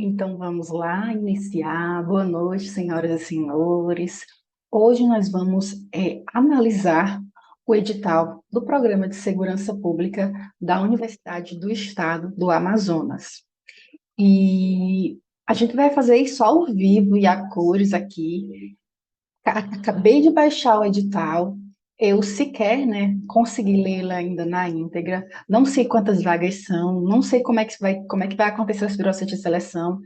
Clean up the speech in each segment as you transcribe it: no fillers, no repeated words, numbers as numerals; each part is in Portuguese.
Então vamos lá iniciar. Boa noite, senhoras e senhores. Hoje nós vamos analisar o edital do Programa de Segurança Pública da Universidade do Estado do Amazonas. E a gente vai fazer isso ao vivo e a cores aqui. Acabei de baixar o edital. Eu sequer, né, consegui lê-la ainda na íntegra. Não sei quantas vagas são, não sei como é que vai acontecer esse processo de seleção.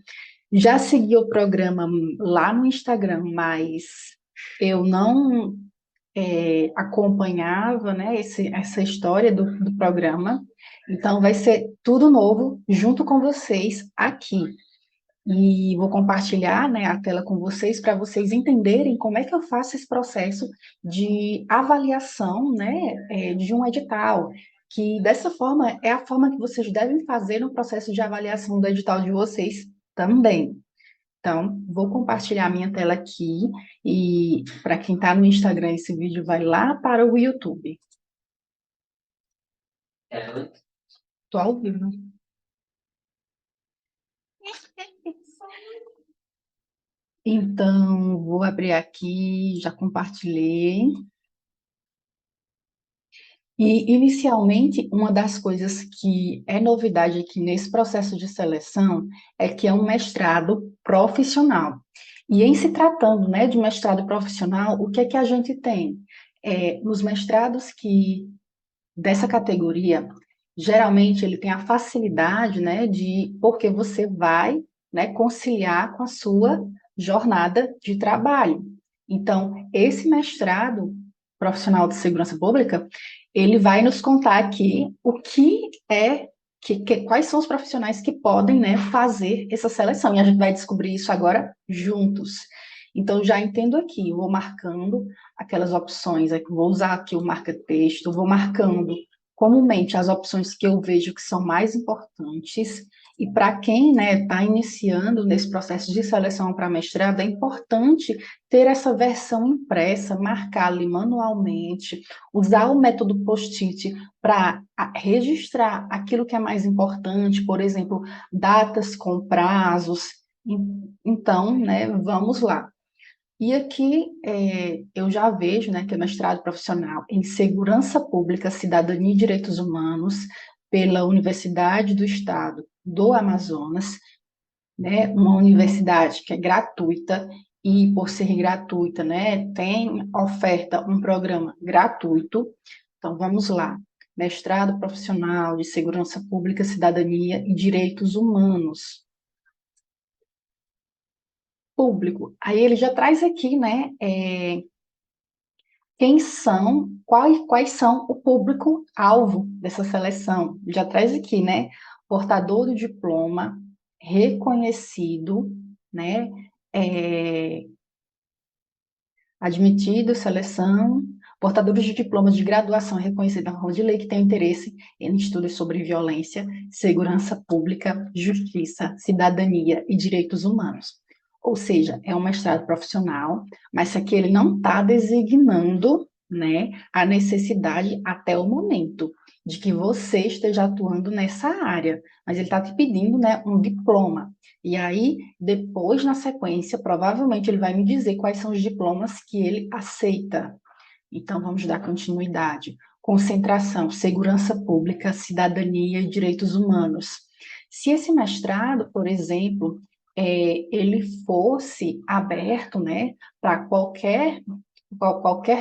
Já segui o programa lá no Instagram, mas eu não acompanhava, né, essa história do programa. Então, vai ser tudo novo junto com vocês aqui. E vou compartilhar, né, a tela com vocês para vocês entenderem como é que eu faço esse processo de avaliação, né, de um edital. Que dessa forma é a forma que vocês devem fazer no processo de avaliação do edital de vocês também. Então, vou compartilhar minha tela aqui e para quem está no Instagram, esse vídeo vai lá para o YouTube. Estou ao vivo. Então, vou abrir aqui, já compartilhei. E, inicialmente, uma das coisas que é novidade aqui nesse processo de seleção é que é um mestrado profissional. E em se tratando, né, de mestrado profissional, o que é que a gente tem? Nos mestrados dessa categoria, geralmente ele tem a facilidade, né, porque você vai, né, conciliar com a sua jornada de trabalho. Então, esse mestrado profissional de segurança pública, ele vai nos contar aqui o que é quais são os profissionais que podem, né, fazer essa seleção. E a gente vai descobrir isso agora juntos. Então, já entendo aqui, vou marcando aquelas opções, vou usar aqui o marca-texto, vou marcando comumente as opções que eu vejo que são mais importantes. E para quem, né, está iniciando nesse processo de seleção para mestrado, é importante ter essa versão impressa, marcar ali manualmente, usar o método post-it para registrar aquilo que é mais importante, por exemplo, datas com prazos. Então, né, vamos lá. E aqui eu já vejo, né, que é mestrado profissional em Segurança Pública, Cidadania e Direitos Humanos pela Universidade do Estado do Amazonas, né, uma universidade que é gratuita e por ser gratuita, né, tem oferta um programa gratuito. Então vamos lá. Mestrado profissional de Segurança Pública, Cidadania e Direitos Humanos. Público. Aí ele já traz aqui, né, quem são, quais são o público-alvo dessa seleção. Já traz aqui, né? Portador do diploma reconhecido, né? É, admitido, seleção, portadores de diplomas de graduação reconhecida na forma de lei que têm interesse em estudos sobre violência, segurança pública, justiça, cidadania e direitos humanos. Ou seja, é um mestrado profissional, mas aqui ele não está designando, né, a necessidade até o momento de que você esteja atuando nessa área, mas ele está te pedindo, né, um diploma. E aí, depois, na sequência, provavelmente ele vai me dizer quais são os diplomas que ele aceita. Então, vamos dar continuidade. Concentração, segurança pública, cidadania e direitos humanos. Se esse mestrado, por exemplo, ele fosse aberto, né, para qualquer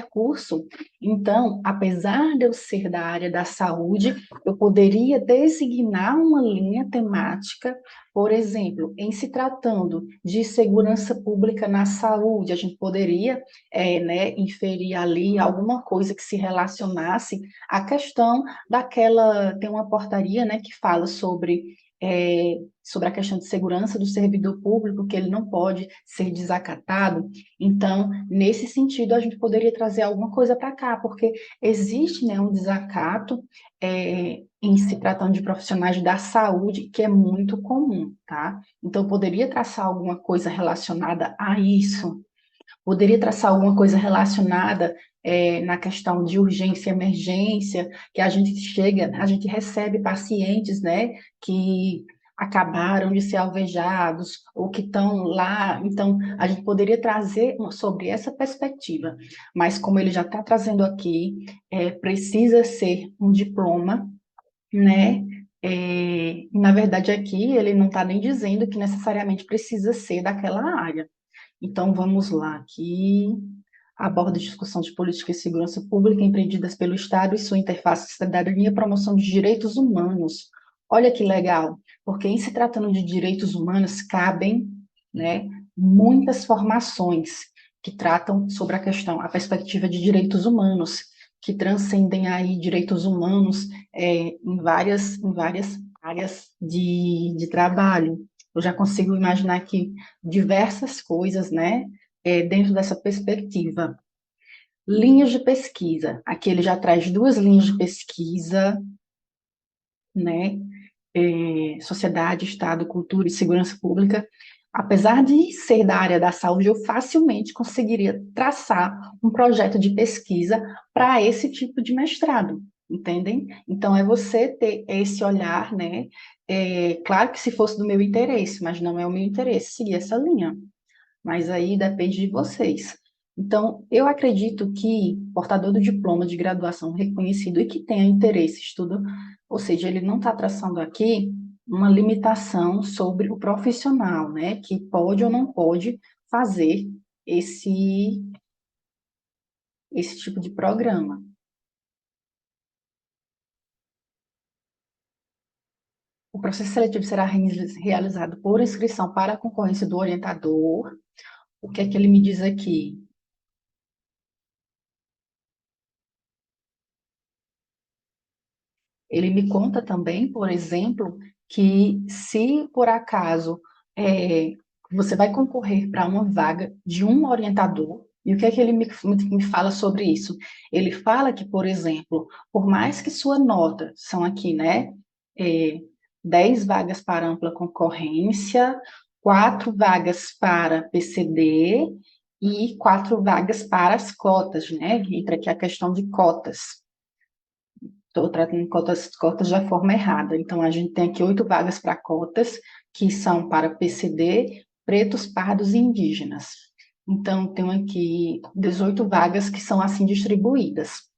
curso, então, apesar de eu ser da área da saúde, eu poderia designar uma linha temática, por exemplo, em se tratando de segurança pública na saúde, a gente poderia, né, inferir ali alguma coisa que se relacionasse à questão daquela, tem uma portaria, né, que fala sobre a questão de segurança do servidor público, que ele não pode ser desacatado. Então, nesse sentido, a gente poderia trazer alguma coisa para cá, porque existe, né, um desacato em se tratando de profissionais da saúde, que é muito comum, tá? Então, eu poderia traçar alguma coisa relacionada a isso, poderia traçar alguma coisa relacionada na questão de urgência e emergência, que a gente chega, a gente recebe pacientes, né, que acabaram de ser alvejados ou que estão lá. Então, a gente poderia trazer sobre essa perspectiva, mas como ele já está trazendo aqui, precisa ser um diploma, né? Na verdade, aqui ele não está nem dizendo que necessariamente precisa ser daquela área. Então, vamos lá, aqui aborda a discussão de política e segurança pública empreendidas pelo Estado e sua interface cidadania e promoção de direitos humanos. Olha que legal, porque em se tratando de direitos humanos, cabem, né, muitas formações que tratam sobre a questão, a perspectiva de direitos humanos, que transcendem aí direitos humanos em várias áreas de trabalho. Eu já consigo imaginar aqui diversas coisas, né, dentro dessa perspectiva. Linhas de pesquisa. Aqui ele já traz duas linhas de pesquisa, né? Sociedade, Estado, Cultura e Segurança Pública. Apesar de ser da área da saúde, eu facilmente conseguiria traçar um projeto de pesquisa para esse tipo de mestrado, entendem? Então, é você ter esse olhar, né? Claro que se fosse do meu interesse, mas não é o meu interesse seguir essa linha, mas aí depende de vocês. Então, eu acredito que portador do diploma de graduação reconhecido e que tenha interesse em estudo, ou seja, ele não está traçando aqui uma limitação sobre o profissional, né, que pode ou não pode fazer esse, esse tipo de programa. O processo seletivo será realizado por inscrição para a concorrência do orientador. O que é que ele me diz aqui? Ele me conta também, por exemplo, que se por acaso é, você vai concorrer para uma vaga de um orientador, e o que é que ele me fala sobre isso? Ele fala que, por exemplo, por mais que sua nota, são aqui, né, é, 10 vagas para ampla concorrência, 4 vagas para PCD e 4 vagas para as cotas, né? Entra aqui a questão de cotas. Estou tratando cotas da forma errada. Então, a gente tem aqui 8 vagas para cotas, que são para PCD, pretos, pardos e indígenas. Então, tenho aqui 18 vagas que são assim distribuídas.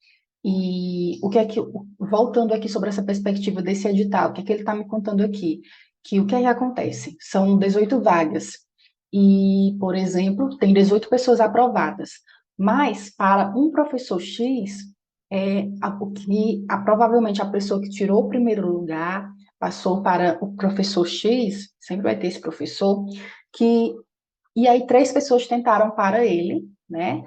E o que é que, voltando aqui sobre essa perspectiva desse edital, o que é que ele está me contando aqui? Que o que é que acontece? São 18 vagas. E, por exemplo, tem 18 pessoas aprovadas. Mas, para um professor X, o que provavelmente a pessoa que tirou o primeiro lugar passou para o professor X, sempre vai ter esse professor, que e aí 3 pessoas tentaram para ele, né?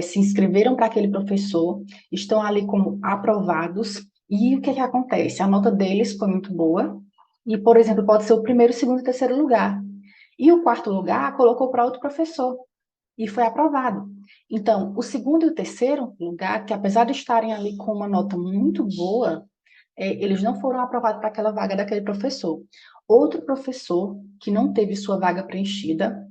Se inscreveram para aquele professor, estão ali como aprovados, e o que que acontece? A nota deles foi muito boa, e, por exemplo, pode ser o primeiro, segundo e terceiro lugar. E o quarto lugar colocou para outro professor e foi aprovado. Então, o segundo e o terceiro lugar, que apesar de estarem ali com uma nota muito boa, eles não foram aprovados para aquela vaga daquele professor. Outro professor que não teve sua vaga preenchida,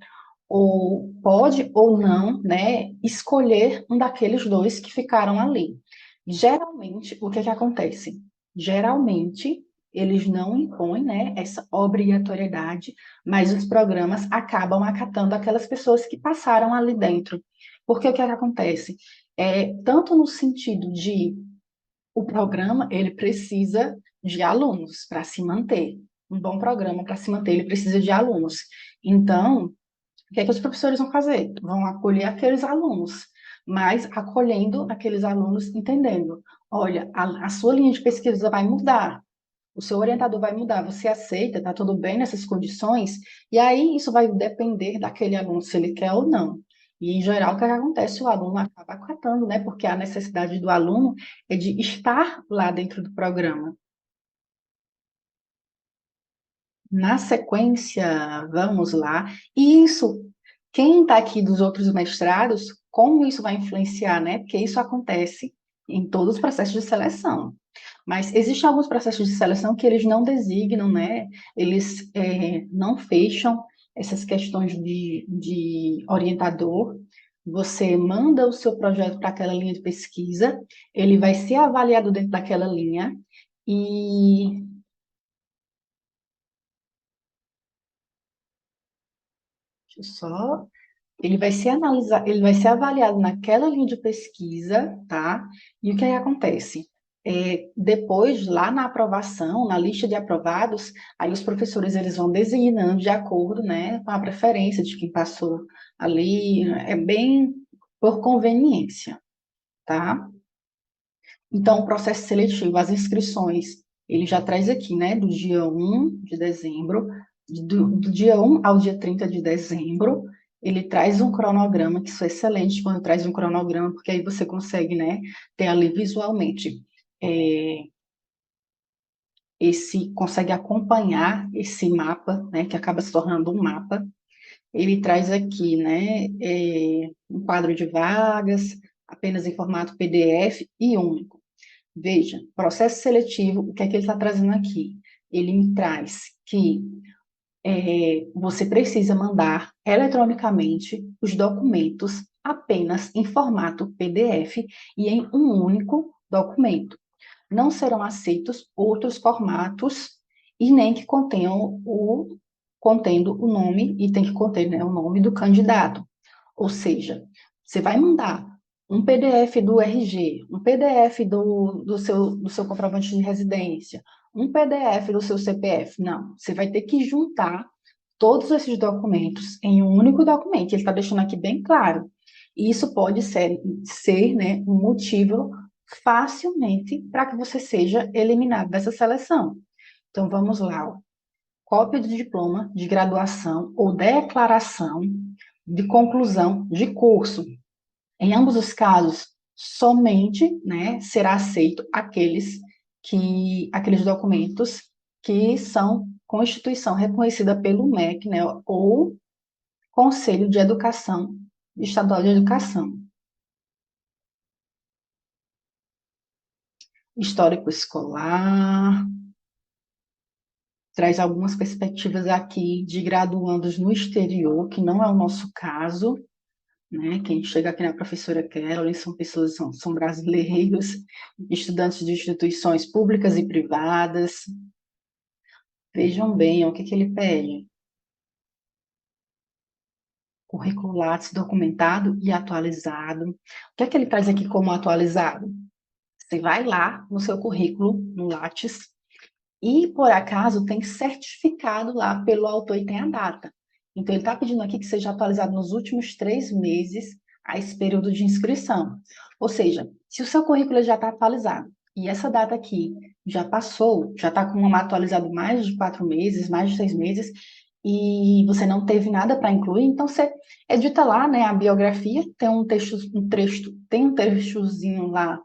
ou pode ou não, né, escolher um daqueles dois que ficaram ali. Geralmente, o que é que acontece? Geralmente, eles não impõem, né, essa obrigatoriedade, mas os programas acabam acatando aquelas pessoas que passaram ali dentro. Porque o que é que acontece? Tanto no sentido de o programa, ele precisa de alunos para se manter. Um bom programa para se manter, ele precisa de alunos. Então, o que é que os professores vão fazer? Vão acolher aqueles alunos, mas acolhendo aqueles alunos, entendendo, olha, a sua linha de pesquisa vai mudar, o seu orientador vai mudar, você aceita, está tudo bem nessas condições? E aí isso vai depender daquele aluno, se ele quer ou não. E, em geral, o que acontece? O aluno acaba acatando, né? Porque a necessidade do aluno é de estar lá dentro do programa. Na sequência, vamos lá. E isso, quem está aqui dos outros mestrados, como isso vai influenciar, né? Porque isso acontece em todos os processos de seleção. Mas existem alguns processos de seleção que eles não designam, né? Eles não fecham essas questões de orientador. Você manda o seu projeto para aquela linha de pesquisa, ele vai ser avaliado dentro daquela linha, e Deixa eu só. Ele vai ser analisado, ele vai ser avaliado naquela linha de pesquisa, tá? E o que aí acontece? Depois, lá na aprovação, na lista de aprovados, aí os professores eles vão designando de acordo, né, com a preferência de quem passou ali, é bem por conveniência, tá? Então, o processo seletivo, as inscrições, ele já traz aqui, né, do dia 1 de dezembro, do dia 1 ao dia 30 de dezembro, ele traz um cronograma, que isso é excelente quando traz um cronograma, porque aí você consegue, né, ter ali visualmente, é, consegue acompanhar esse mapa, né, que acaba se tornando um mapa. Ele traz aqui, né, um quadro de vagas, apenas em formato PDF e único. Veja, processo seletivo, o que é que ele está trazendo aqui? Ele me traz que você precisa mandar eletronicamente os documentos apenas em formato PDF e em um único documento. Não serão aceitos outros formatos e nem que contenham contendo o nome, e tem que conter, né, o nome do candidato. Ou seja, você vai mandar um PDF do RG, um PDF do seu comprovante de residência, um PDF do seu CPF. Não, você vai ter que juntar todos esses documentos em um único documento. Ele está deixando aqui bem claro. E isso pode ser, né, um motivo facilmente para que você seja eliminado dessa seleção. Então, vamos lá. Ó. Cópia de diploma de graduação ou declaração de conclusão de curso. Em ambos os casos, somente, né, será aceito aqueles documentos que são constituição reconhecida pelo MEC, né, ou Conselho de Educação, Estadual de Educação. Histórico escolar, traz algumas perspectivas aqui de graduandos no exterior, que não é o nosso caso, né? Quem chega aqui na professora Carolyn são pessoas, são brasileiros, estudantes de instituições públicas e privadas. Vejam bem, ó, o que que ele pede? Currículo Lattes documentado e atualizado. O que é que ele traz aqui como atualizado? Você vai lá no seu currículo, no Lattes, e por acaso tem certificado lá pelo autor e tem a data. Então, ele está pedindo aqui que seja atualizado nos últimos 3 meses a esse período de inscrição. Ou seja, se o seu currículo já está atualizado e essa data aqui já passou, já está com uma atualizado mais de 4 meses, mais de 6 meses, e você não teve nada para incluir, então você edita lá, né, a biografia, tem tem um trechozinho lá,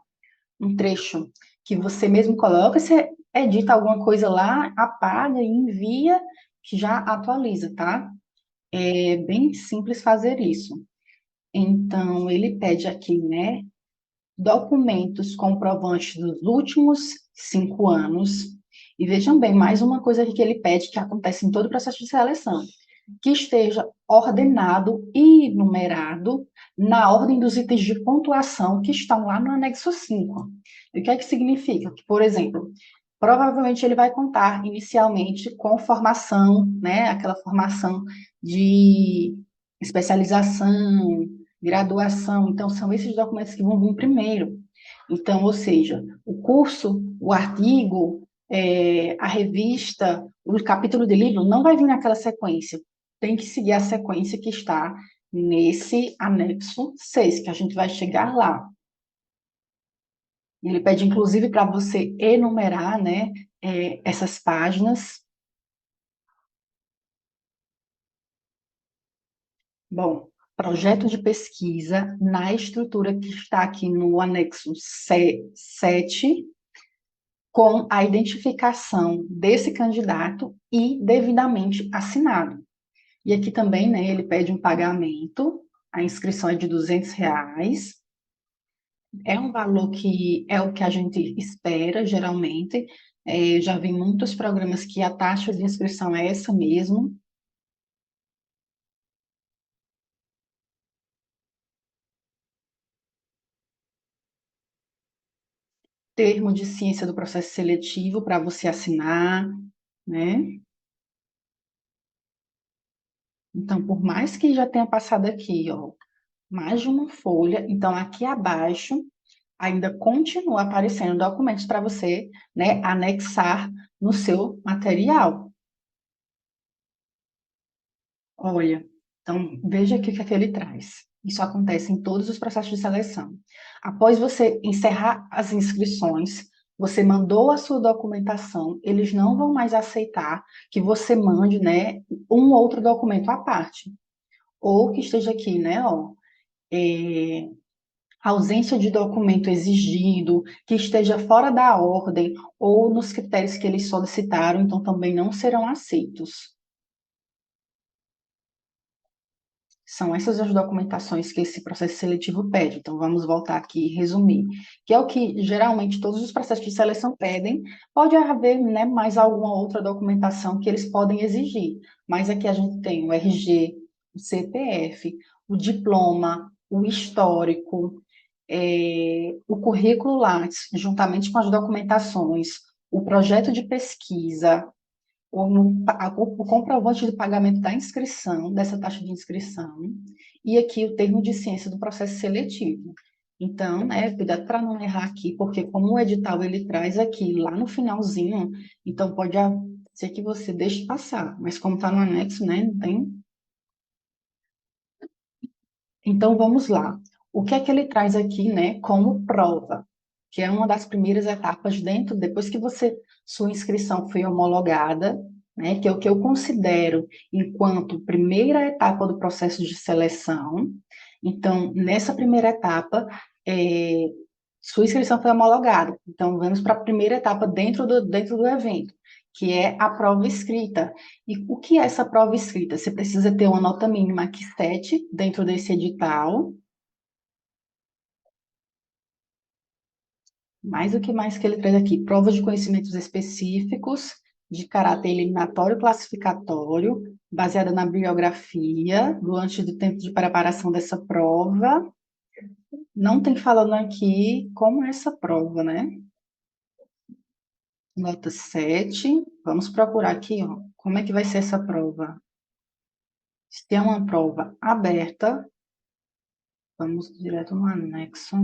um trecho que você mesmo coloca, você edita alguma coisa lá, apaga e envia, que já atualiza, tá? É bem simples fazer isso. Então, ele pede aqui, né, documentos comprovantes dos últimos 5 anos. E vejam bem, mais uma coisa aqui que ele pede, que acontece em todo o processo de seleção, que esteja ordenado e numerado na ordem dos itens de pontuação que estão lá no anexo 5. E o que é que significa? Que, por exemplo, provavelmente ele vai contar inicialmente com formação, né, aquela formação de especialização, graduação. Então, são esses documentos que vão vir primeiro. Então, ou seja, o curso, o artigo, a revista, o capítulo de livro não vai vir naquela sequência. Tem que seguir a sequência que está nesse anexo 6, que a gente vai chegar lá. Ele pede, inclusive, para você enumerar, né, essas páginas. Bom, projeto de pesquisa na estrutura que está aqui no anexo 7, com a identificação desse candidato e devidamente assinado. E aqui também, né, ele pede um pagamento, a inscrição é de R$ 200, é um valor que é o que a gente espera, geralmente. Já vi muitos programas que a taxa de inscrição é essa mesmo. Termo de ciência do processo seletivo para você assinar, né? Então, por mais que já tenha passado aqui, ó, mais de uma folha, então aqui abaixo ainda continua aparecendo documentos para você, né, anexar no seu material. Olha, então veja aqui o que é que ele traz. Isso acontece em todos os processos de seleção. Após você encerrar as inscrições, você mandou a sua documentação, eles não vão mais aceitar que você mande, né, um outro documento à parte, ou que esteja aqui, né, ó, é, ausência de documento exigido, que esteja fora da ordem ou nos critérios que eles solicitaram, então também não serão aceitos. São essas as documentações que esse processo seletivo pede. Então, vamos voltar aqui e resumir, que é o que geralmente todos os processos de seleção pedem. Pode haver, né, mais alguma outra documentação que eles podem exigir, mas aqui a gente tem o RG, o CPF, o diploma, o histórico, o currículo Lattes, juntamente com as documentações, o projeto de pesquisa, o comprovante de pagamento da inscrição, dessa taxa de inscrição, e aqui o termo de ciência do processo seletivo. Então, né, cuidado para não errar aqui, porque como o edital ele traz aqui lá no finalzinho, então pode ser que você deixe passar, mas como está no anexo, né, não tem. Então, vamos lá. O que é que ele traz aqui, né, como prova? Que é uma das primeiras etapas dentro, depois que sua inscrição foi homologada, né, que é o que eu considero enquanto primeira etapa do processo de seleção. Então, nessa primeira etapa, é, sua inscrição foi homologada. Então, vamos para a primeira etapa dentro do evento, que é a prova escrita. E o que é essa prova escrita? Você precisa ter uma nota mínima aqui 7 dentro desse edital. Mais o que mais que ele traz aqui? Provas de conhecimentos específicos, de caráter eliminatório e classificatório, baseada na bibliografia, durante o tempo de preparação dessa prova. Não tem falando aqui como é essa prova, né? Nota 7. Vamos procurar aqui, ó, como é que vai ser essa prova. Se é uma prova aberta, vamos direto no anexo.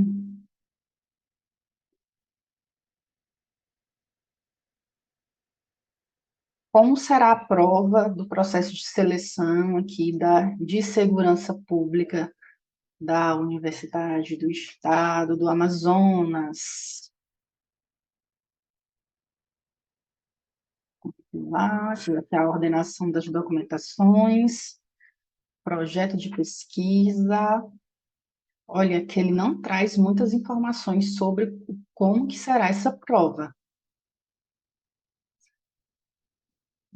Como será a prova do processo de seleção aqui de segurança pública da Universidade do Estado do Amazonas? Lá, aqui a ordenação das documentações, projeto de pesquisa. Olha, que ele não traz muitas informações sobre como que será essa prova.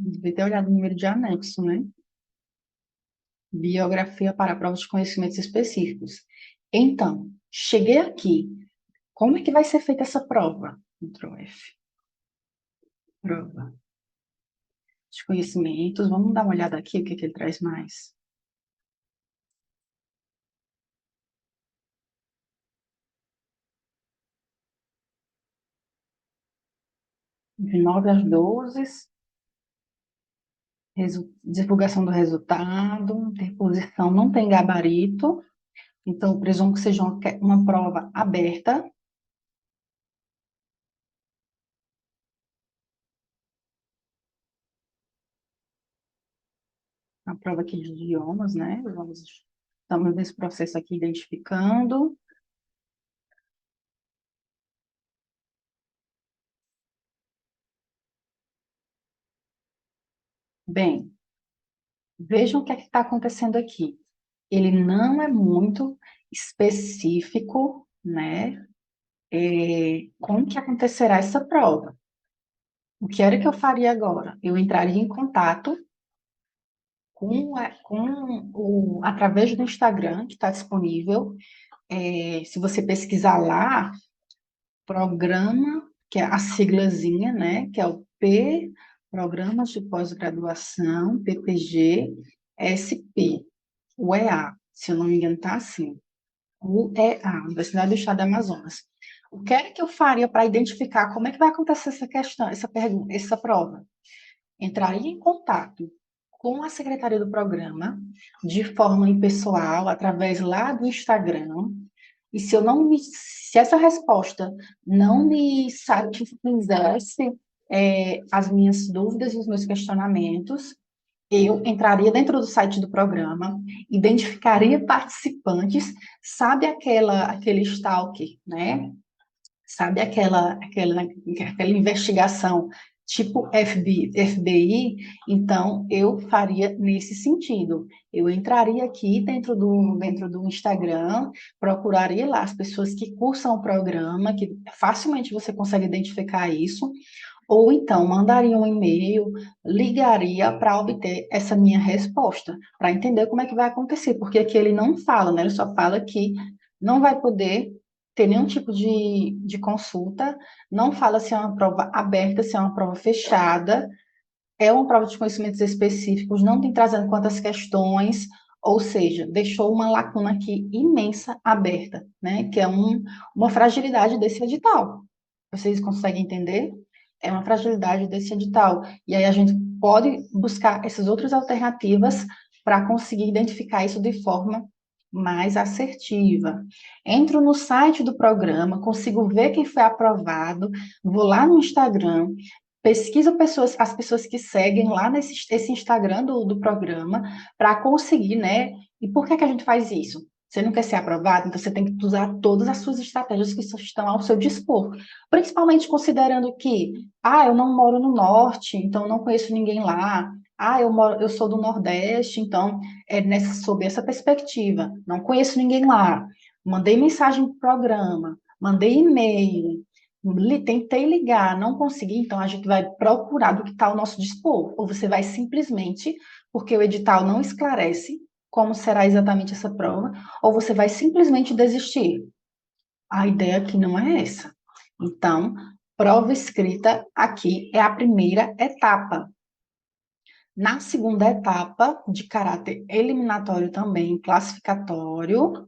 Devia ter olhado o número de anexo, né? Biografia para provas de conhecimentos específicos. Então, cheguei aqui. Como é que vai ser feita essa prova? Ctrl F. Prova de conhecimentos. Vamos dar uma olhada aqui, o que, que ele traz mais. De 9 às 12, divulgação do resultado, interposição, não tem gabarito. Então, presumo que seja uma prova aberta. A prova aqui de idiomas, né? Estamos nesse processo aqui identificando. Bem, vejam o que é que está acontecendo aqui. Ele não é muito específico, né? Como que acontecerá essa prova? O que era que eu faria agora? Eu entraria em contato através do Instagram, que está disponível. Se você pesquisar lá, programa, que é a siglazinha, né? Que é o Programas de Pós-Graduação, PPG, SP, UEA, se eu não me engano, está assim. UEA, Universidade do Estado do Amazonas. O que é que eu faria para identificar como é que vai acontecer essa questão, essa pergunta, essa prova? Entraria em contato com a secretaria do programa, de forma impessoal, através lá do Instagram. E se essa resposta não me satisfizesse as minhas dúvidas e os meus questionamentos, eu entraria dentro do site do programa, identificaria participantes, sabe aquele stalker, né? Sabe aquela investigação tipo FBI? Então, eu faria nesse sentido. Eu entraria aqui dentro do Instagram, procuraria lá as pessoas que cursam o programa, que facilmente você consegue identificar isso, ou então mandaria um e-mail, ligaria para obter essa minha resposta, para entender como é que vai acontecer, porque aqui ele não fala, né? Ele só fala que não vai poder ter nenhum tipo de consulta, não fala se é uma prova aberta, se é uma prova fechada, é uma prova de conhecimentos específicos, não tem trazendo quantas questões, ou seja, deixou uma lacuna aqui imensa aberta, né? Que é uma fragilidade desse edital. Vocês conseguem entender? É uma fragilidade desse edital. E aí a gente pode buscar essas outras alternativas para conseguir identificar isso de forma mais assertiva. Entro no site do programa, consigo ver quem foi aprovado, vou lá no Instagram, pesquiso as pessoas que seguem lá esse Instagram do programa para conseguir, né? E por que que a gente faz isso? Você não quer ser aprovado, então você tem que usar todas as suas estratégias que estão ao seu dispor. Principalmente considerando que, eu não moro no norte, então não conheço ninguém lá. Eu sou do Nordeste, então sob essa perspectiva, não conheço ninguém lá. Mandei mensagem para o programa, mandei e-mail, tentei ligar, não consegui, então a gente vai procurar do que está ao nosso dispor. Ou você vai simplesmente, porque o edital não esclarece como será exatamente essa prova, ou você vai simplesmente desistir. A ideia aqui não é essa. Então, prova escrita aqui é a primeira etapa. Na segunda etapa, de caráter eliminatório também, classificatório,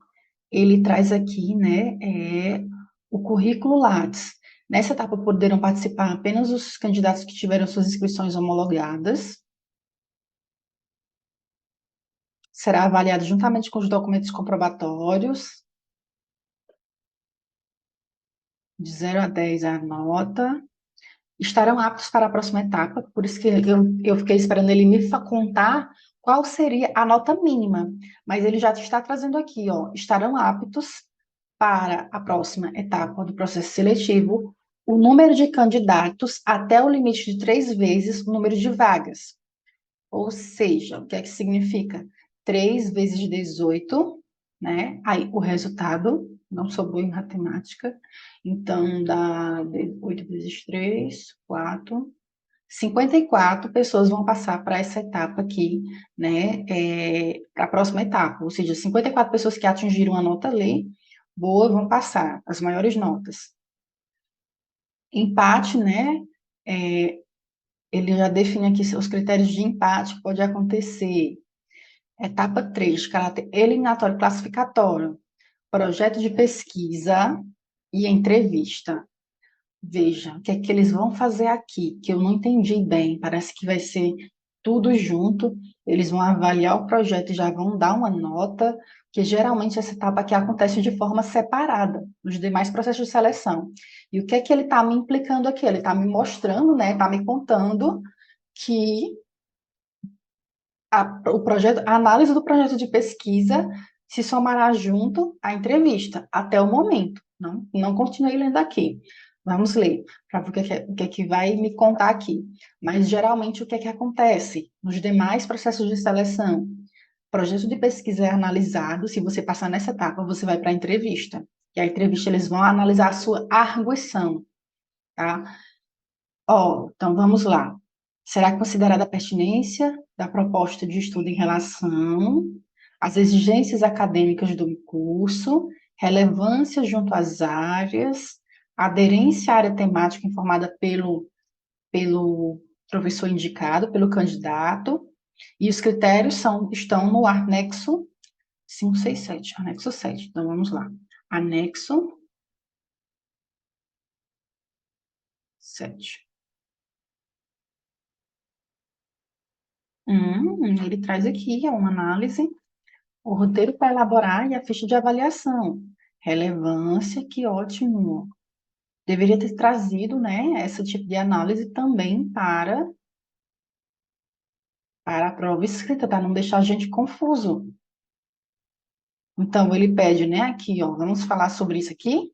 ele traz aqui, né, o currículo Lattes. Nessa etapa poderão participar apenas os candidatos que tiveram suas inscrições homologadas. Será avaliado juntamente com os documentos comprobatórios, de 0 a 10 a nota. Estarão aptos para a próxima etapa, por isso que eu fiquei esperando ele me contar qual seria a nota mínima, mas ele já está trazendo aqui, ó, estarão aptos para a próxima etapa do processo seletivo o número de candidatos até o limite de 3 vezes o número de vagas. Ou seja, o que é que significa? 3 vezes 18, né? Aí o resultado, não sou boa em matemática, então dá 8 vezes 3, 4. 54 pessoas vão passar para essa etapa aqui, né? Para a próxima etapa, ou seja, 54 pessoas que atingiram a nota Lê, boa, vão passar as maiores notas. Empate, né? É, ele já define aqui os critérios de empate que pode acontecer. Etapa 3, caráter eliminatório classificatório, projeto de pesquisa e entrevista. Veja, o que é que eles vão fazer aqui, que eu não entendi bem, parece que vai ser tudo junto, eles vão avaliar o projeto e já vão dar uma nota, que geralmente essa etapa aqui acontece de forma separada dos demais processos de seleção. E o que é que ele está me implicando aqui? Ele está me mostrando, né, está me contando que a análise do projeto de pesquisa se somará junto à entrevista, até o momento. Não continuei lendo aqui. Vamos ler, para ver o que é que vai me contar aqui. Mas, geralmente, o que é que acontece? Nos demais processos de seleção, o projeto de pesquisa é analisado, se você passar nessa etapa, você vai para a entrevista. E a entrevista, eles vão analisar a sua arguição, tá? Então vamos lá. Será considerada a pertinência da proposta de estudo em relação às exigências acadêmicas do curso, relevância junto às áreas, aderência à área temática informada pelo professor indicado, pelo candidato, e os critérios estão no anexo 567, anexo 7. Então vamos lá. Anexo 7. Ele traz aqui uma análise, o roteiro para elaborar e a ficha de avaliação. Relevância, que ótimo. Deveria ter trazido, né, esse tipo de análise também para a prova escrita, para não deixar a gente confuso. Então, ele pede, né, aqui, ó, vamos falar sobre isso aqui?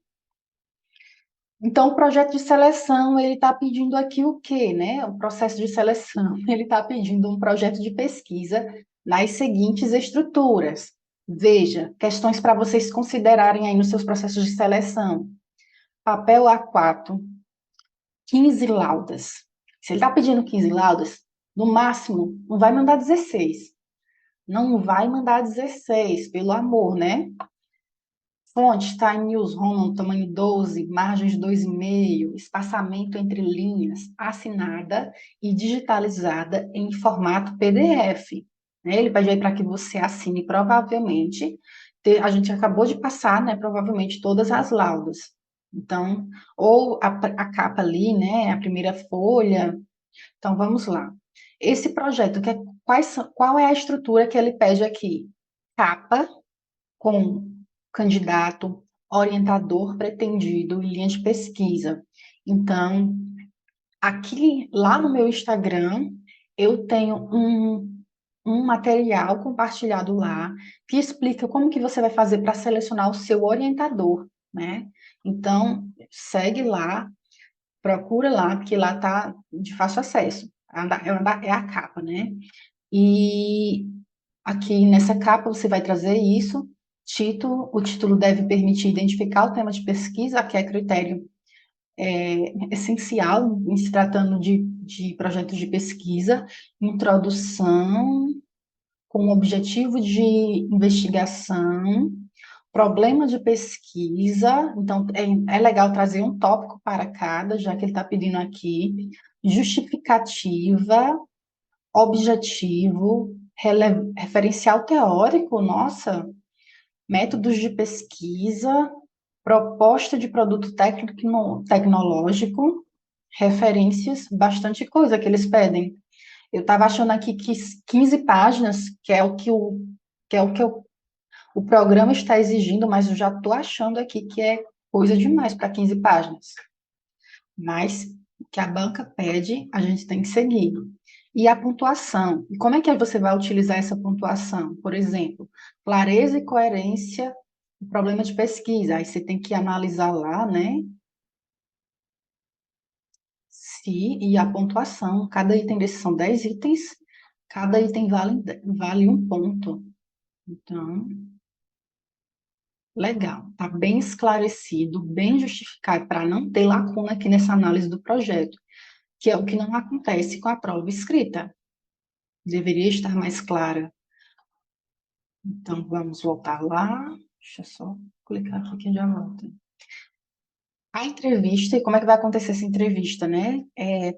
Então, o projeto de seleção, ele está pedindo aqui o quê, né? O processo de seleção, ele está pedindo um projeto de pesquisa nas seguintes estruturas. Veja, questões para vocês considerarem aí nos seus processos de seleção. Papel A4, 15 laudas. Se ele está pedindo 15 laudas, no máximo, não vai mandar 16. Não vai mandar 16, pelo amor, né? Fonte, Time News Roman, tamanho 12, margens 2,5, espaçamento entre linhas, assinada e digitalizada em formato PDF. Né? Ele pede aí para que você assine, provavelmente, a gente acabou de passar, né, provavelmente, todas as laudas. Então, ou a capa ali, né, a primeira folha. Então, vamos lá. Esse projeto, qual é a estrutura que ele pede aqui? Capa, com candidato, orientador pretendido e linha de pesquisa. Então, aqui, lá no meu Instagram, eu tenho um material compartilhado lá que explica como que você vai fazer para selecionar o seu orientador, né? Então, segue lá, procura lá, porque lá está de fácil acesso. É a capa, né? E aqui nessa capa você vai trazer isso. O título deve permitir identificar o tema de pesquisa, que é critério essencial em se tratando de projetos de pesquisa, introdução com objetivo de investigação, problema de pesquisa, então é legal trazer um tópico para cada, já que ele está pedindo aqui, justificativa, objetivo, referencial teórico, nossa, métodos de pesquisa, proposta de produto tecnológico, referências, bastante coisa que eles pedem. Eu estava achando aqui que 15 páginas, que é o que o programa está exigindo, mas eu já estou achando aqui que é coisa demais para 15 páginas. Mas o que a banca pede, a gente tem que seguir. E a pontuação? E como é que você vai utilizar essa pontuação? Por exemplo, clareza e coerência, o problema de pesquisa. Aí você tem que analisar lá, né? Se e a pontuação. Cada item desses são 10 itens, cada item vale um ponto. Então, legal. Está bem esclarecido, bem justificado, para não ter lacuna aqui nessa análise do projeto, que é o que não acontece com a prova escrita. Deveria estar mais clara. Então, vamos voltar lá. Deixa eu só clicar aqui que já volta. A entrevista, e como é que vai acontecer essa entrevista, né?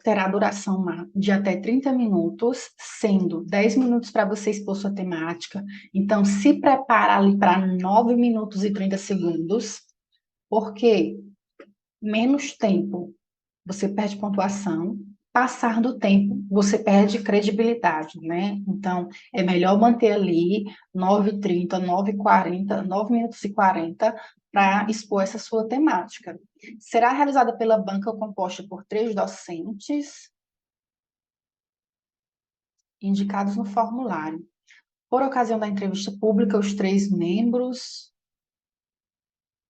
Terá duração de até 30 minutos, sendo 10 minutos para você expor sua temática. Então, se prepara ali para 9 minutos e 30 segundos, porque menos tempo você perde pontuação, passar do tempo, você perde credibilidade, né? Então, é melhor manter ali 9h30, 9h40, 9 minutos e 40 para expor essa sua temática. Será realizada pela banca composta por 3 docentes indicados no formulário. Por ocasião da entrevista pública, os 3 membros.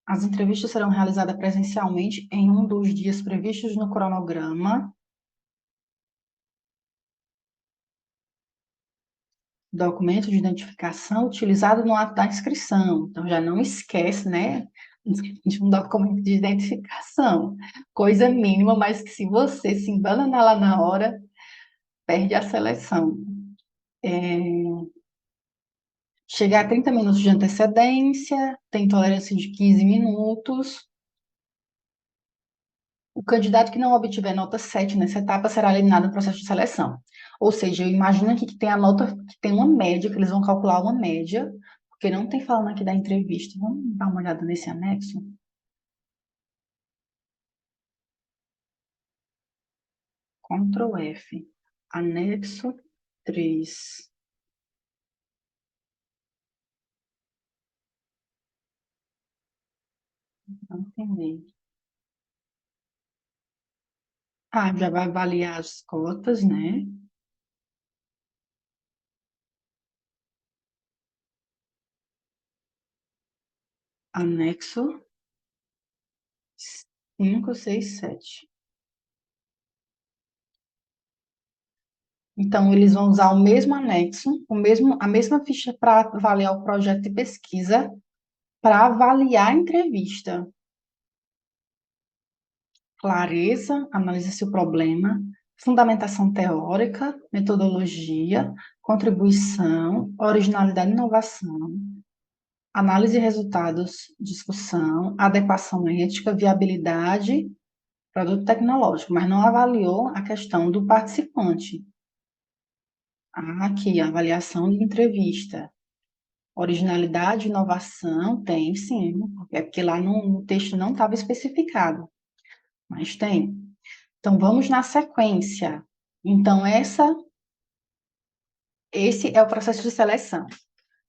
As entrevistas serão realizadas presencialmente em um dos dias previstos no cronograma. Documento de identificação utilizado no ato da inscrição. Então, já não esquece, né, de um documento de identificação. Coisa mínima, mas que se você se embananar lá na hora, perde a seleção. Chegar a 30 minutos de antecedência, tem tolerância de 15 minutos. O candidato que não obtiver nota 7 nessa etapa será eliminado no processo de seleção. Ou seja, eu imagino aqui que tem a nota, que tem uma média, que eles vão calcular uma média, porque não tem falando aqui da entrevista. Vamos dar uma olhada nesse anexo? Ctrl F. Anexo 3. Não entendi. Ah, já vai avaliar as cotas, né? Anexo 5, 6, 7. Então, eles vão usar o mesmo anexo, a mesma ficha para avaliar o projeto de pesquisa, para avaliar a entrevista. Clareza, analisa-se o problema, fundamentação teórica, metodologia, contribuição, originalidade e inovação, análise de resultados, discussão, adequação ética, viabilidade, produto tecnológico, mas não avaliou a questão do participante. Aqui, avaliação de entrevista. Originalidade, inovação, tem sim, é porque lá no texto não estava especificado, mas tem. Então, vamos na sequência. Então, esse é o processo de seleção,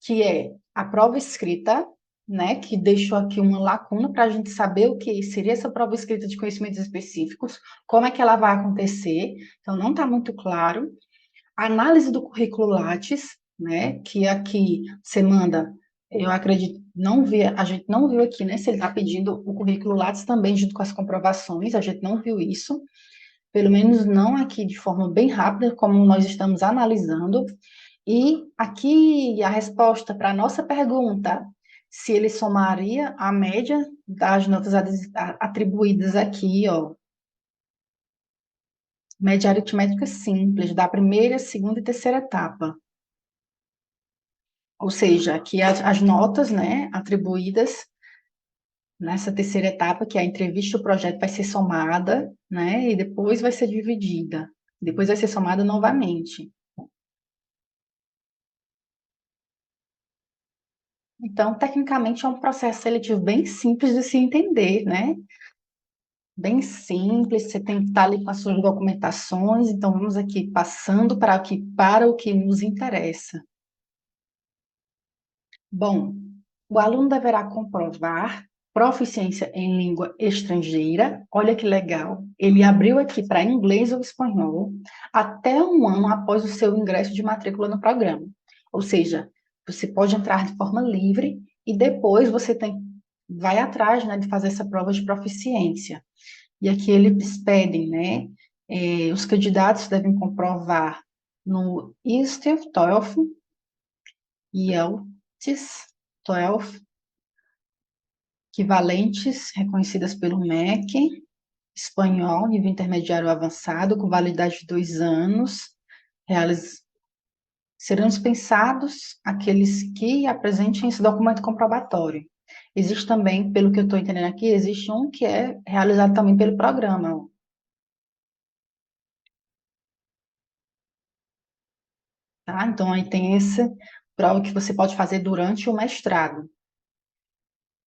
que é a prova escrita, né, que deixou aqui uma lacuna para a gente saber o que seria essa prova escrita de conhecimentos específicos, como é que ela vai acontecer, então não está muito claro. Análise do currículo Lattes, né, que aqui você manda, eu acredito, não vi, a gente não viu aqui, né, se ele está pedindo o currículo Lattes também junto com as comprovações, a gente não viu isso, pelo menos não aqui de forma bem rápida, como nós estamos analisando. E aqui a resposta para a nossa pergunta, se ele somaria a média das notas atribuídas aqui, ó, média aritmética simples, da primeira, segunda e terceira etapa. Ou seja, aqui as notas, né, atribuídas nessa terceira etapa, que é a entrevista, o projeto vai ser somada, né, e depois vai ser dividida. Depois vai ser somada novamente. Então, tecnicamente, é um processo seletivo bem simples de se entender, né? Bem simples, você tem que estar ali com as suas documentações, então vamos aqui passando para o que nos interessa. Bom, o aluno deverá comprovar proficiência em língua estrangeira. Olha que legal. Ele abriu aqui para inglês ou espanhol até um ano após o seu ingresso de matrícula no programa. Ou seja, você pode entrar de forma livre e depois vai atrás, né, de fazer essa prova de proficiência. E aqui eles pedem, né, os candidatos devem comprovar no ISTER, TOEFL, IELTS, TOEFL, equivalentes reconhecidas pelo MEC, espanhol, nível intermediário avançado, com validade de 2 anos, serão dispensados aqueles que apresentem esse documento comprobatório. Existe também, pelo que eu estou entendendo aqui, existe um que é realizado também pelo programa, tá? Então, aí tem essa prova que você pode fazer durante o mestrado.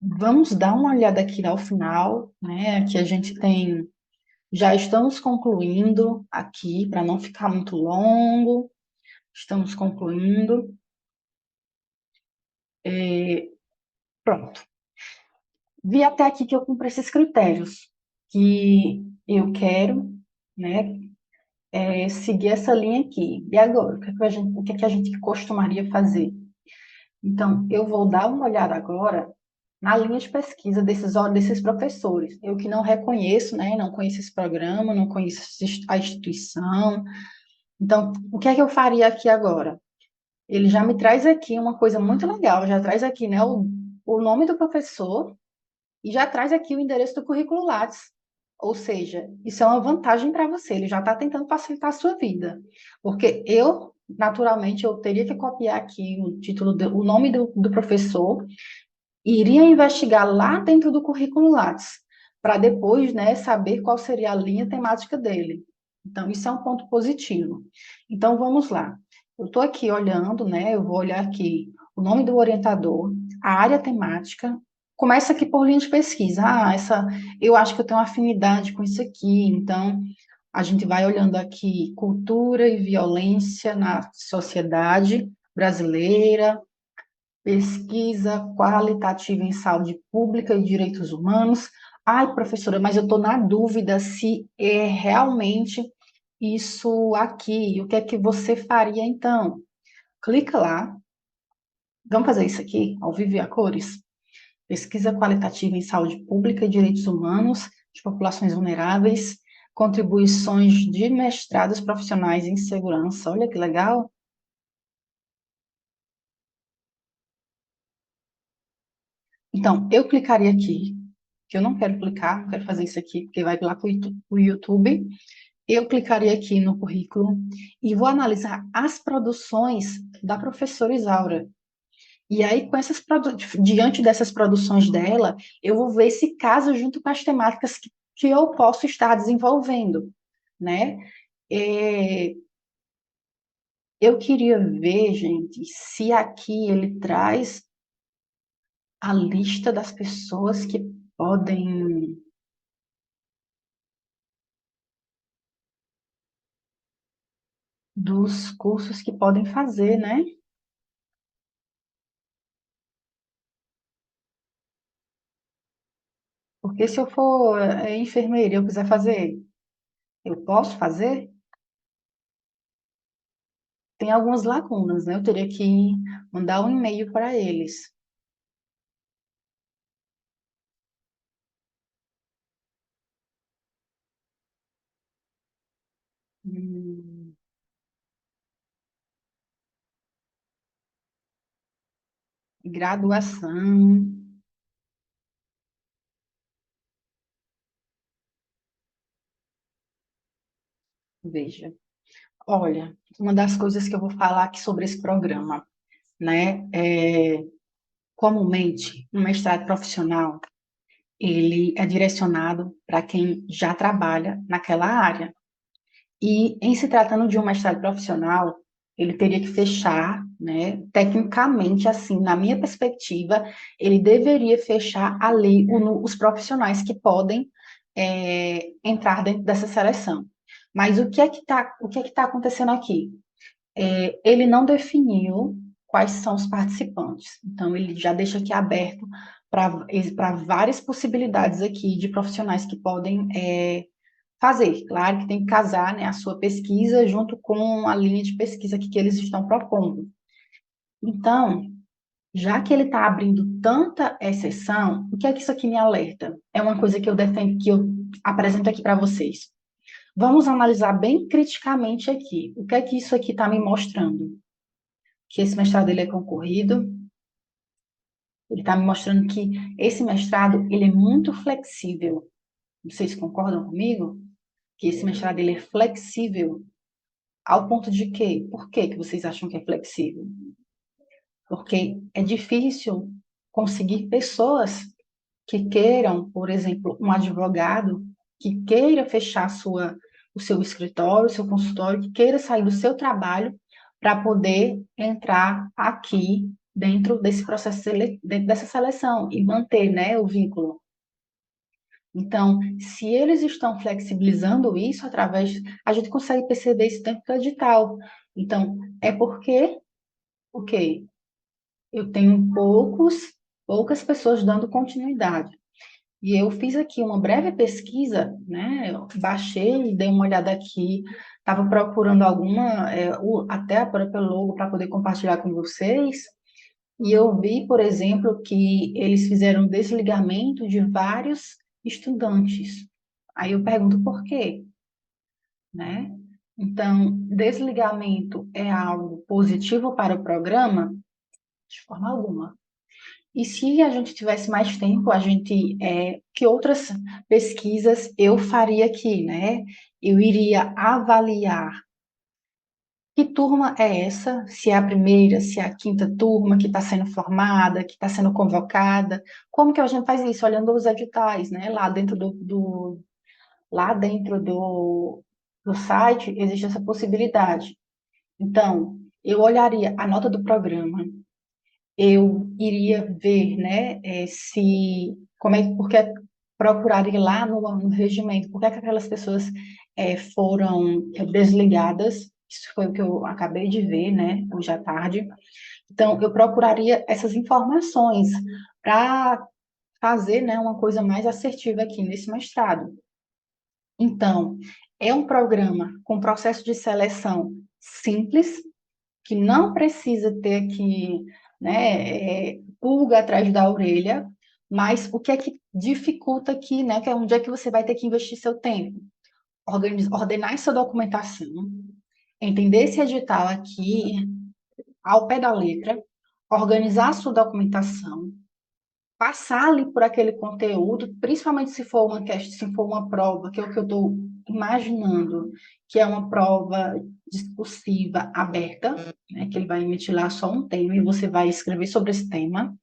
Vamos dar uma olhada aqui ao final, né? Aqui a gente tem, já estamos concluindo aqui, para não ficar muito longo, estamos concluindo. Pronto. Vi até aqui que eu cumpro esses critérios, que eu quero, né, seguir essa linha aqui. E agora, o que é que a gente costumaria fazer? Então, eu vou dar uma olhada agora na linha de pesquisa desses professores. Eu que não reconheço, né, não conheço esse programa, não conheço a instituição. Então, o que é que eu faria aqui agora? Ele já me traz aqui uma coisa muito legal, já traz aqui, né, o nome do professor e já traz aqui o endereço do currículo Lattes. Ou seja, isso é uma vantagem para você, ele já está tentando facilitar a sua vida. Porque eu, naturalmente, eu teria que copiar aqui o nome do professor e iria investigar lá dentro do currículo Lattes, para depois, né, saber qual seria a linha temática dele. Então, isso é um ponto positivo. Então, vamos lá. Eu estou aqui olhando, né, eu vou olhar aqui o nome do orientador, a área temática, começa aqui por linha de pesquisa. Eu acho que eu tenho afinidade com isso aqui, então A gente vai olhando aqui cultura e violência na sociedade brasileira, pesquisa qualitativa em saúde pública e direitos humanos. Ai, professora, mas eu estou na dúvida se é realmente isso aqui. O que é que você faria então? Clica lá. Vamos fazer isso aqui, ao vivo e a cores? Pesquisa qualitativa em saúde pública e direitos humanos de populações vulneráveis, contribuições de mestrados profissionais em segurança. Olha que legal. Então, eu clicaria aqui, que eu não quero clicar, não quero fazer isso aqui, porque vai lá para o YouTube. Eu clicaria aqui no currículo e vou analisar as produções da professora Isaura. E aí, diante dessas produções dela, eu vou ver se casa junto com as temáticas que eu posso estar desenvolvendo, né? É, eu queria ver, gente, se aqui ele traz a lista das pessoas que podem, dos cursos que podem fazer, né? Porque se eu for enfermeira e eu quiser fazer, eu posso fazer? Tem algumas lacunas, né? Eu teria que mandar um e-mail para eles. Hum, graduação, veja. Olha, uma das coisas que eu vou falar aqui sobre esse programa, né? Comumente, um mestrado profissional, ele é direcionado para quem já trabalha naquela área. E em se tratando de um mestrado profissional, ele teria que fechar, né? Tecnicamente, assim, na minha perspectiva, ele deveria fechar ali os profissionais que podem entrar dentro dessa seleção. Mas o que é que tá acontecendo aqui? Ele não definiu quais são os participantes. Então, ele já deixa aqui aberto para várias possibilidades aqui de profissionais que podem fazer. Claro que tem que casar, né, a sua pesquisa junto com a linha de pesquisa que eles estão propondo. Então, já que ele está abrindo tanta exceção, o que é que isso aqui me alerta? É uma coisa que eu defendo, que eu apresento aqui para vocês. Vamos analisar bem criticamente aqui. O que é que isso aqui está me mostrando? Que esse mestrado ele é concorrido, ele está me mostrando que esse mestrado ele é muito flexível. Vocês concordam comigo? Que esse mestrado ele é flexível ao ponto de quê? Por que que vocês acham que é flexível? Porque é difícil conseguir pessoas que queiram, por exemplo, um advogado que queira fechar o seu escritório, o seu consultório, que queira sair do seu trabalho para poder entrar aqui dentro desse processo, dentro dessa seleção e manter, né, o vínculo. Então, se eles estão flexibilizando isso através, a gente consegue perceber isso dentro do edital. Então, é porque, ok, eu tenho poucas pessoas dando continuidade. E eu fiz aqui uma breve pesquisa, né? Eu baixei e dei uma olhada aqui, estava procurando até a própria logo para poder compartilhar com vocês. E eu vi, por exemplo, que eles fizeram desligamento de vários estudantes. Aí eu pergunto por quê, né? Então, desligamento é algo positivo para o programa? De forma alguma. E se a gente tivesse mais tempo, que outras pesquisas eu faria aqui, né? Eu iria avaliar que turma é essa, se é a primeira, se é a quinta turma que está sendo formada, que está sendo convocada, como que a gente faz isso? Olhando os editais, né? Lá dentro do site existe essa possibilidade. Então, eu olharia a nota do programa, eu iria ver, né, se, como é, porque procuraria lá no regimento, por que é que aquelas pessoas foram desligadas. Isso foi o que eu acabei de ver, né, hoje à tarde. Então, eu procuraria essas informações para fazer, né, uma coisa mais assertiva aqui nesse mestrado. Então, é um programa com processo de seleção simples, que não precisa ter aqui, né, pulga atrás da orelha, mas o que é que dificulta aqui, né, que é onde é que você vai ter que investir seu tempo? Ordenar essa documentação, entender esse edital aqui ao pé da letra, organizar a sua documentação, passar ali por aquele conteúdo, principalmente se for uma questão, se for uma prova, que é o que eu estou imaginando, que é uma prova discursiva aberta, né, que ele vai emitir lá só um tema e você vai escrever sobre esse tema,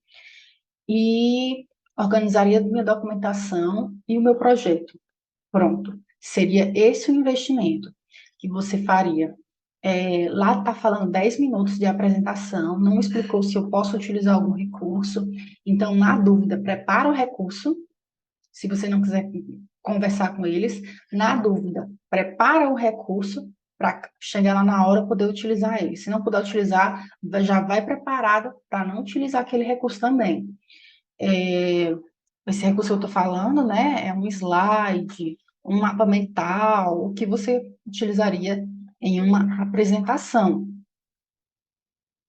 e organizaria minha documentação e o meu projeto. Pronto. Seria esse o investimento que você faria. Lá está falando 10 minutos de apresentação, não explicou se eu posso utilizar algum recurso. Então, na dúvida, prepara o recurso, se você não quiser conversar com eles. Na dúvida, prepara o recurso para chegar lá na hora poder utilizar ele. Se não puder utilizar, já vai preparado para não utilizar aquele recurso também. É, esse recurso que eu estou falando, né, é um slide, um mapa mental, o que você utilizaria em uma apresentação.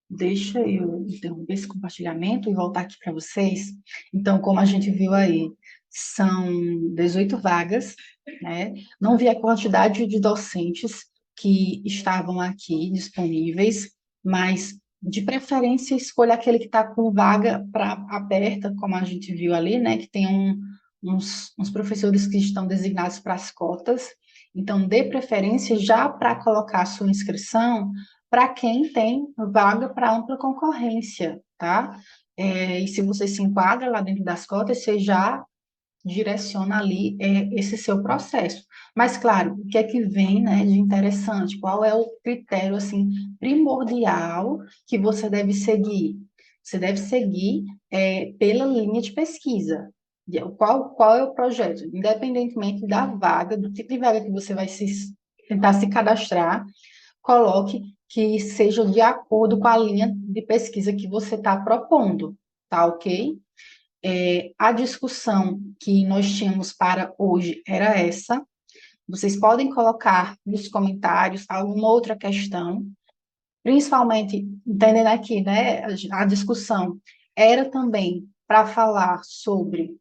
Deixa eu interromper esse compartilhamento e voltar aqui para vocês. Então, como a gente viu aí, são 18 vagas, né? Não vi a quantidade de docentes que estavam aqui disponíveis, mas de preferência escolha aquele que está com vaga para aberta, como a gente viu ali, né? Que tem uns professores que estão designados para as cotas. Então, dê preferência já para colocar a sua inscrição para quem tem vaga para ampla concorrência, tá? E se você se enquadra lá dentro das cotas, você já direciona ali esse seu processo. Mas, claro, o que é que vem, né, de interessante? Qual é o critério, assim, primordial que você deve seguir? Você deve seguir pela linha de pesquisa. Qual é o projeto? Independentemente da vaga, do tipo de vaga que você vai tentar se cadastrar, coloque que seja de acordo com a linha de pesquisa que você está propondo, tá ok? A discussão que nós tínhamos para hoje era essa. Vocês podem colocar nos comentários alguma outra questão, principalmente entendendo aqui, né? A discussão era também para falar sobre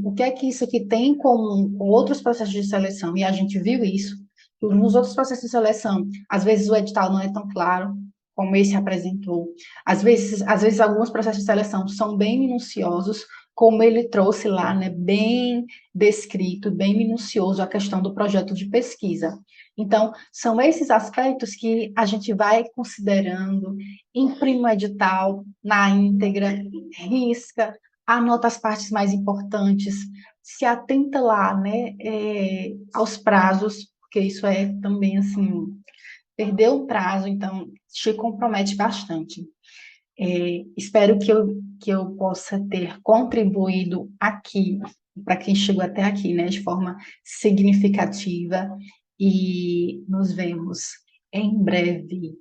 o que é que isso aqui tem em comum com outros processos de seleção, e a gente viu isso, que nos outros processos de seleção, às vezes o edital não é tão claro como esse apresentou, às vezes alguns processos de seleção são bem minuciosos, como ele trouxe lá, né, bem descrito, bem minucioso a questão do projeto de pesquisa. Então, são esses aspectos que a gente vai considerando, imprime o edital na íntegra, risca, anota as partes mais importantes, se atenta lá, né, aos prazos, porque isso é também, assim, perder o prazo, então, te compromete bastante. Espero que eu possa ter contribuído aqui, para quem chegou até aqui, né, de forma significativa, e nos vemos em breve.